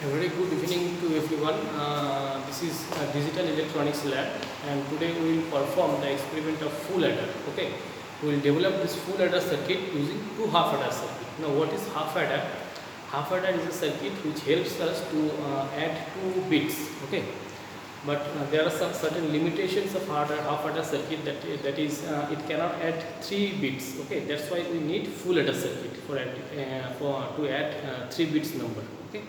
A very good evening to everyone. This is a digital electronics lab, and today we will perform the experiment of full adder. Okay, we will develop this full adder circuit using two half adder circuit. Now, what is half adder? Half adder is a circuit which helps us to add two bits. Okay, but there are some certain limitations of half adder circuit that is it cannot add 3 bits. Okay, that's why we need full adder circuit to add 3 bits number. Okay,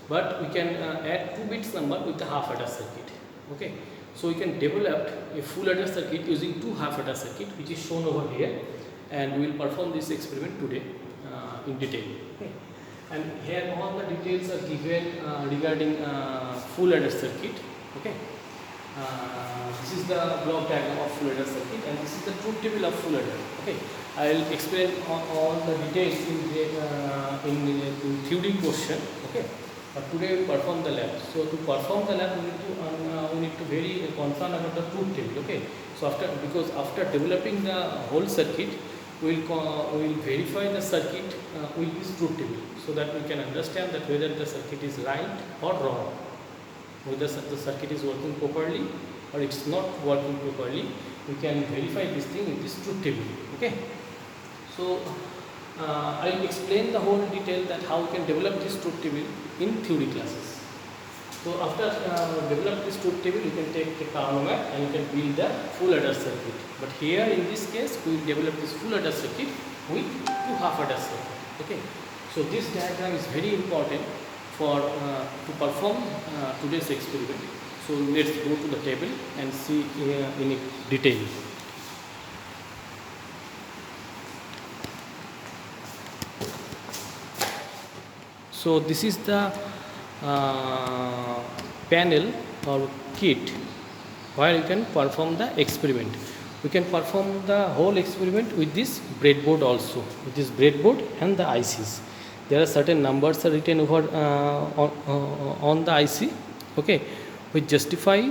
but we can add 2 bits number with the half adder circuit. Okay, so we can develop a full adder circuit using two half adder circuit, which is shown over here, and we will perform this experiment today in detail. Okay, and here all the details are given regarding full adder circuit. Okay, this is the block diagram of full adder circuit, and this is the truth table of full adder. Okay, I will explain all the details in theory portion. Okay, but today we perform the lab. So to perform the lab, we need to very concern about the truth table. Okay, so after developing the whole circuit, we will verify the circuit with this truth table, so that we can understand that whether the circuit is right or wrong, whether the circuit is working properly or it's not working properly. We can verify this thing with this truth table. Okay, so I will explain the whole detail that how we can develop this truth table in theory classes. So after develop this truth table, you can take a Karno map and you can build the full adder circuit. But here in this case, we will develop this full adder circuit with two half adder circuit. Okay, so this diagram is very important for to perform today's experiment. So let's go to the table and see in detail. So this is the panel or kit where you can perform the experiment. We can perform the whole experiment with this breadboard also, with this breadboard and the ICs. There are certain numbers are written over on the IC. Okay, which justify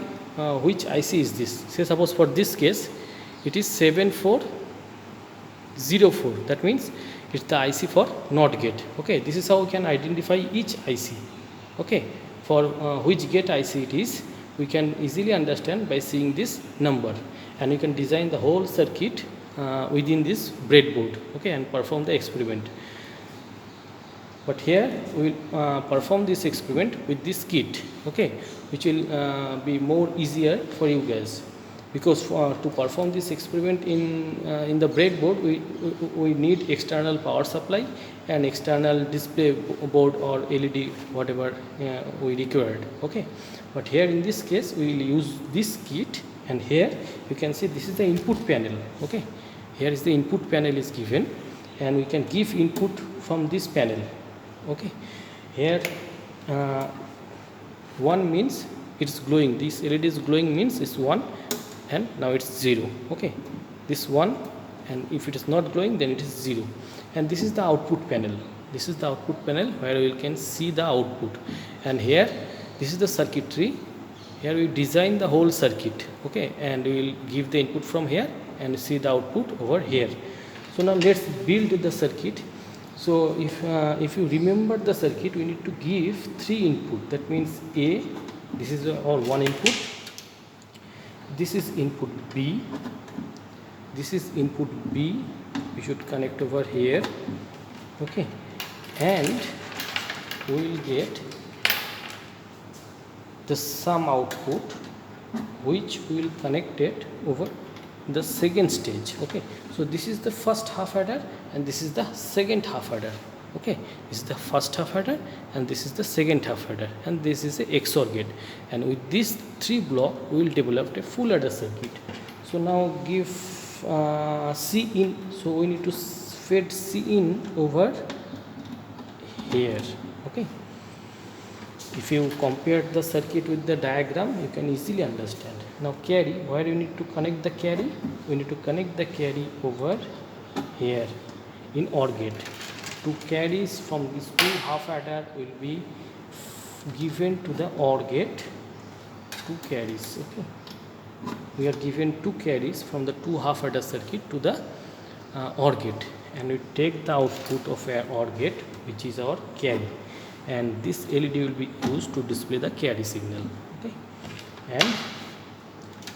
which IC is this. Say suppose for this case it is 7404. That means it's the IC for NOT gate. Okay, this is how we can identify each IC. Okay, for which gate IC it is, we can easily understand by seeing this number, and you can design the whole circuit within this breadboard. Okay, and perform the experiment. But here we will perform this experiment with this kit. Okay, which will be more easier for you guys, because to perform this experiment in the breadboard, we need external power supply and external display board or LED, whatever we required. Okay, but here in this case we will use this kit, and here you can see this is the input panel. Okay, here is the input panel is given, and we can give input from this panel. Okay, here 1 means it's glowing. This LED is glowing means it's 1, and now it's 0. Okay, this 1, and if it is not glowing then it is 0. And this is the output panel. This is the output panel where we can see the output, and here this is the circuitry. Here we design the whole circuit. Okay, and we will give the input from here and see the output over here. So now let's build the circuit. So if you remember the circuit, we need to give 3 input. That means A, this is our 1 input, this is input B, this is input B, we should connect over here. Okay, and we will get the sum output, which we will connect it over the second stage. Okay, so this is the first half adder and this is the second half adder. Okay, this is the first half adder and this is the second half adder, and this is a XOR gate, and with these 3 blocks we will develop a full adder circuit. So now give C in. So we need to feed C in over here. Okay, if you compare the circuit with the diagram, you can easily understand. Now carry, where you need to connect the carry, we need to connect the carry over here in OR gate. 2 carries from this 2 half adder will be given to the OR gate. 2 carries. Okay, we are given 2 carries from the 2 half adder circuit to the OR gate, and we take the output of our OR gate, which is our carry. and this LED will be used to display the carry signal. Okay, and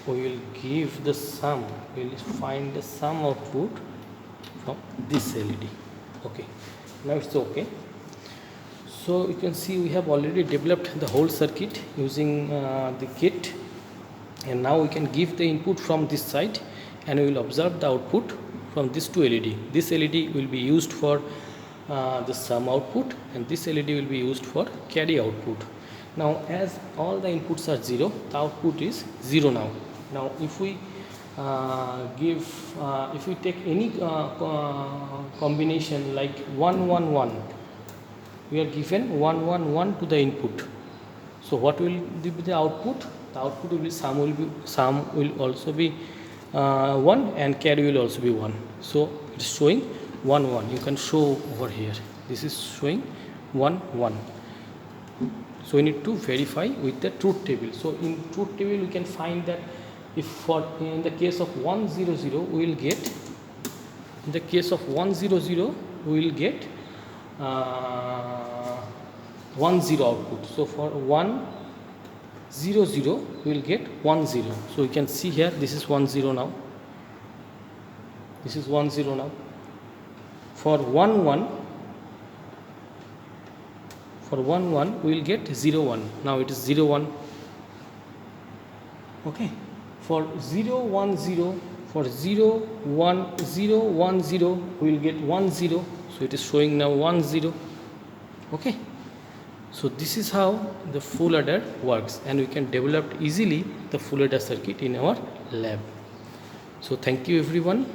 we will give the sum, we will find the sum output from this LED. Okay, now it's okay. So you can see we have already developed the whole circuit using the kit, and now we can give the input from this side and we will observe the output from these two LED. This LED will be used for the sum output, and this LED will be used for carry output. Now as all the inputs are 0, the output is 0 now. Now if we if we take any combination like 1 1 1, we are given 1 1 1 to the input. So what will be the output? The output will be sum will also be 1 and carry will also be 1. So it's showing 1 1. You can show over here. This is showing 1 1. So we need to verify with the truth table. So in truth table we can find that if for in the case of 1 0 0 we will get, in the case of 1 0 0 we will get 1 0 output. So for 1 0 0 we will get 1 0. So you can see here this is 1 0 now, this is 1 0 now. For 1 1, for 1 1 we will get 0 1. Now it is 0 1. Okay, for 0 1 0, for 0 1 0 1 0 we will get 1 0. So it is showing now 1 0. Okay, so this is how the full adder works, and we can develop easily the full adder circuit in our lab. So thank you everyone.